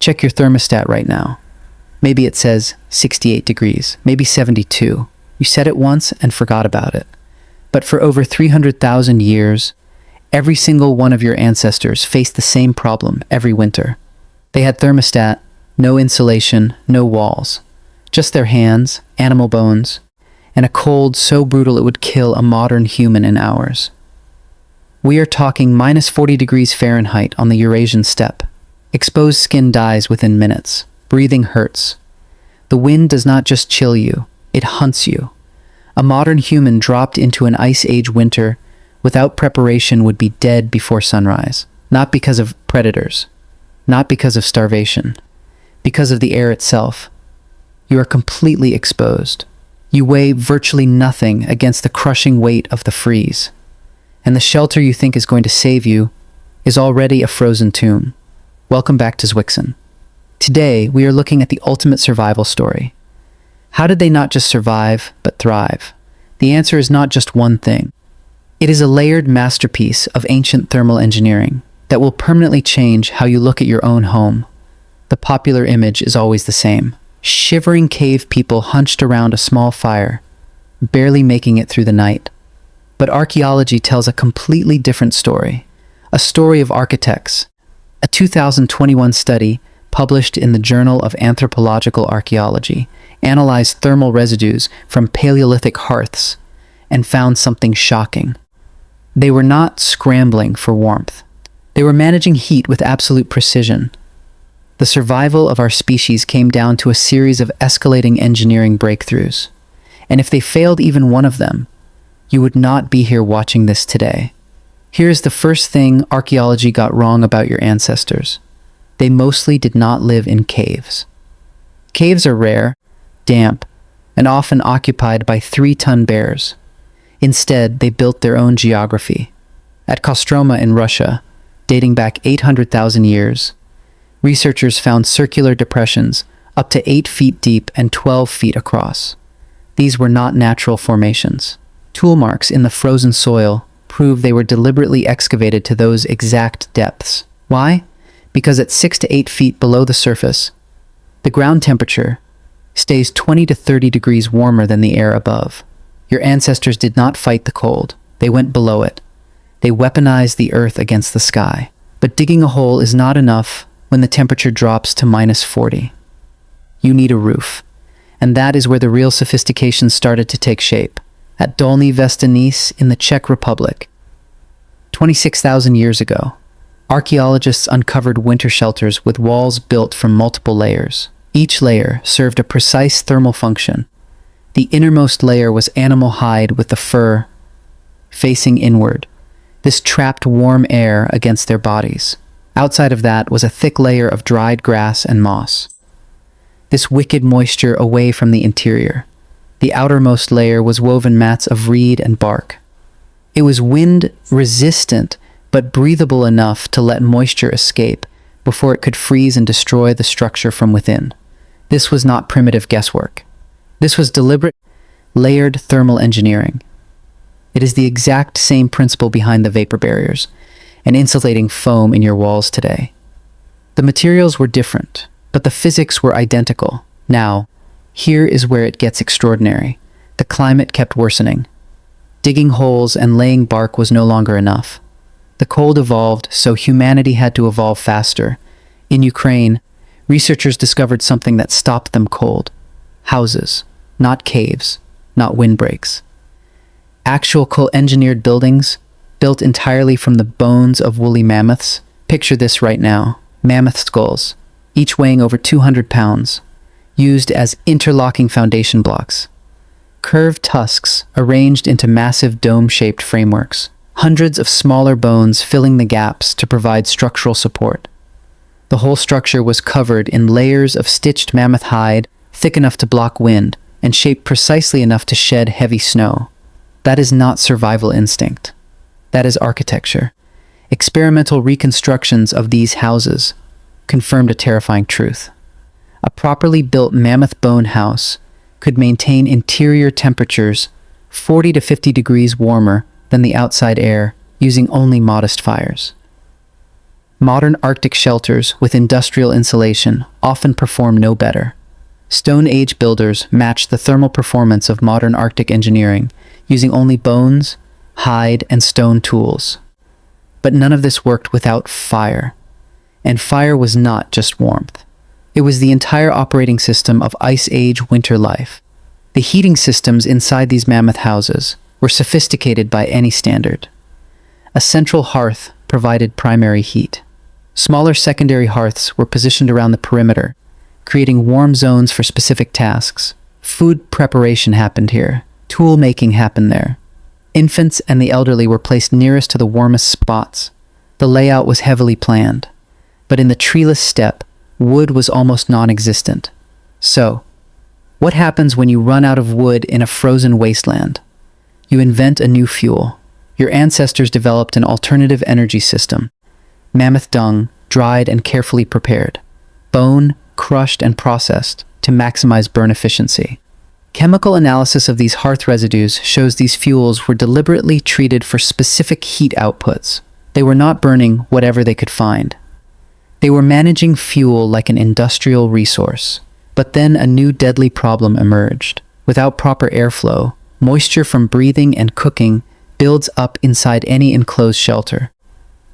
Check your thermostat right now. Maybe it says 68 degrees, maybe 72. You said it once and forgot about it. But for over 300,000 years, every single one of your ancestors faced the same problem every winter. They had thermostat, no insulation, no walls. Just their hands, animal bones, and a cold so brutal it would kill a modern human in hours. We are talking minus 40 degrees Fahrenheit on the Eurasian steppe. Exposed skin dies within minutes. Breathing hurts. The wind does not just chill you, it hunts you. A modern human dropped into an ice age winter without preparation would be dead before sunrise. Not because of predators, not because of starvation, because of the air itself. You are completely exposed. You weigh virtually nothing against the crushing weight of the freeze. And the shelter you think is going to save you is already a frozen tomb. Welcome back to Zwixen. Today, we are looking at the ultimate survival story. How did they not just survive, but thrive? The answer is not just one thing. It is a layered masterpiece of ancient thermal engineering that will permanently change how you look at your own home. The popular image is always the same. Shivering cave people hunched around a small fire, barely making it through the night. But archaeology tells a completely different story. A story of architects. A 2021 study published in the Journal of Anthropological Archaeology analyzed thermal residues from Paleolithic hearths and found something shocking. They were not scrambling for warmth. They were managing heat with absolute precision. The survival of our species came down to a series of escalating engineering breakthroughs. And if they failed even one of them, you would not be here watching this today. Here's the first thing archaeology got wrong about your ancestors. They mostly did not live in caves. Caves are rare, damp, and often occupied by 3-ton bears. Instead, they built their own geography. At Kostroma in Russia, dating back 800,000 years, researchers found circular depressions up to 8 feet deep and 12 feet across. These were not natural formations. Tool marks in the frozen soil prove they were deliberately excavated to those exact depths. Why? Because at 6 to 8 feet below the surface, the ground temperature stays 20 to 30 degrees warmer than the air above. Your ancestors did not fight the cold. They went below it. They weaponized the earth against the sky. But digging a hole is not enough when the temperature drops to minus 40. You need a roof. And that is where the real sophistication started to take shape. At Dolni Vestonice in the Czech Republic, 26,000 years ago, archaeologists uncovered winter shelters with walls built from multiple layers. Each layer served a precise thermal function. The innermost layer was animal hide with the fur facing inward. This trapped warm air against their bodies. Outside of that was a thick layer of dried grass and moss. This wicked moisture away from the interior. The outermost layer was woven mats of reed and bark. It was wind-resistant, but breathable enough to let moisture escape before it could freeze and destroy the structure from within. This was not primitive guesswork. This was deliberate, layered thermal engineering. It is the exact same principle behind the vapor barriers and insulating foam in your walls today. The materials were different, but the physics were identical. Now, here is where it gets extraordinary. The climate kept worsening. Digging holes and laying bark was no longer enough. The cold evolved, so humanity had to evolve faster. In Ukraine, researchers discovered something that stopped them cold. Houses, not caves, not windbreaks. Actual coal-engineered buildings, built entirely from the bones of woolly mammoths. Picture this right now. Mammoth skulls, each weighing over 200 pounds. Used as interlocking foundation blocks. Curved tusks arranged into massive dome-shaped frameworks. Hundreds of smaller bones filling the gaps to provide structural support. The whole structure was covered in layers of stitched mammoth hide, thick enough to block wind, and shaped precisely enough to shed heavy snow. That is not survival instinct. That is architecture. Experimental reconstructions of these houses confirmed a terrifying truth. A properly built mammoth-bone house could maintain interior temperatures 40 to 50 degrees warmer than the outside air using only modest fires. Modern Arctic shelters with industrial insulation often perform no better. Stone Age builders matched the thermal performance of modern Arctic engineering, using only bones, hide, and stone tools. But none of this worked without fire. And fire was not just warmth. It was the entire operating system of Ice Age winter life. The heating systems inside these mammoth houses were sophisticated by any standard. A central hearth provided primary heat. Smaller secondary hearths were positioned around the perimeter, creating warm zones for specific tasks. Food preparation happened here. Tool making happened there. Infants and the elderly were placed nearest to the warmest spots. The layout was heavily planned. But in the treeless steppe, wood was almost non-existent. So, what happens when you run out of wood in a frozen wasteland? You invent a new fuel. Your ancestors developed an alternative energy system. Mammoth dung, dried and carefully prepared. Bone, crushed and processed to maximize burn efficiency. Chemical analysis of these hearth residues shows these fuels were deliberately treated for specific heat outputs. They were not burning whatever they could find. They were managing fuel like an industrial resource. But then a new deadly problem emerged. Without proper airflow, moisture from breathing and cooking builds up inside any enclosed shelter.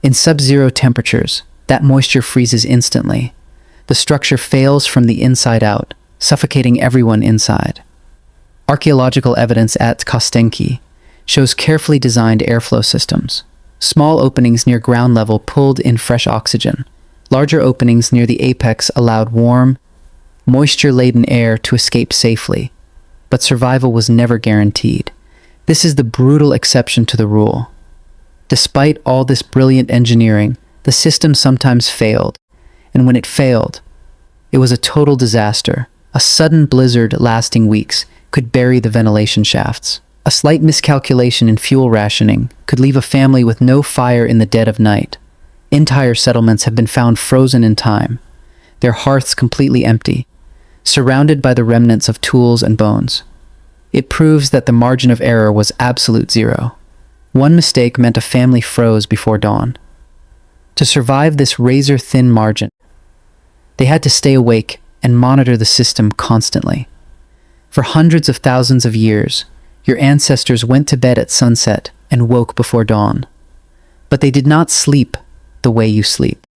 In sub-zero temperatures, that moisture freezes instantly. The structure fails from the inside out, suffocating everyone inside. Archaeological evidence at Kostenki shows carefully designed airflow systems. Small openings near ground level pulled in fresh oxygen. Larger openings near the apex allowed warm, moisture-laden air to escape safely. But survival was never guaranteed. This is the brutal exception to the rule. Despite all this brilliant engineering, the system sometimes failed. And when it failed, it was a total disaster. A sudden blizzard lasting weeks could bury the ventilation shafts. A slight miscalculation in fuel rationing could leave a family with no fire in the dead of night. Entire settlements have been found frozen in time, their hearths completely empty, surrounded by the remnants of tools and bones. It proves that the margin of error was absolute zero. One mistake meant a family froze before dawn. To survive this razor-thin margin, they had to stay awake and monitor the system constantly. For hundreds of thousands of years, your ancestors went to bed at sunset and woke before dawn. But they did not sleep the way you sleep.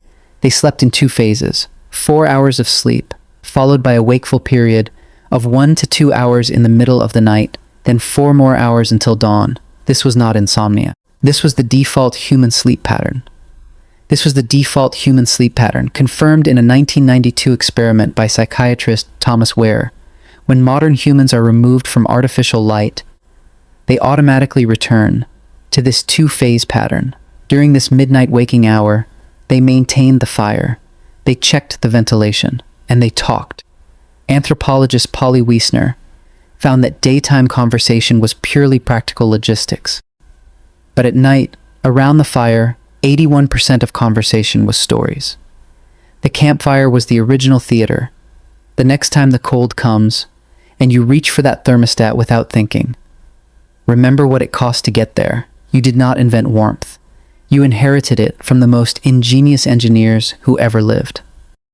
They slept in two phases: 4 hours of sleep, followed by a wakeful period of 1 to 2 hours in the middle of the night, then 4 more hours until dawn. This was not insomnia. This was the default human sleep pattern. Confirmed in a 1992 experiment by psychiatrist Thomas Ware. When modern humans are removed from artificial light, they automatically return to this two-phase pattern. During this midnight waking hour, they maintained the fire, they checked the ventilation, and they talked. Anthropologist Polly Wiesner found that daytime conversation was purely practical logistics. But at night, around the fire, 81% of conversation was stories. The campfire was the original theater. The next time the cold comes, and you reach for that thermostat without thinking, remember what it cost to get there. You did not invent warmth. You inherited it from the most ingenious engineers who ever lived.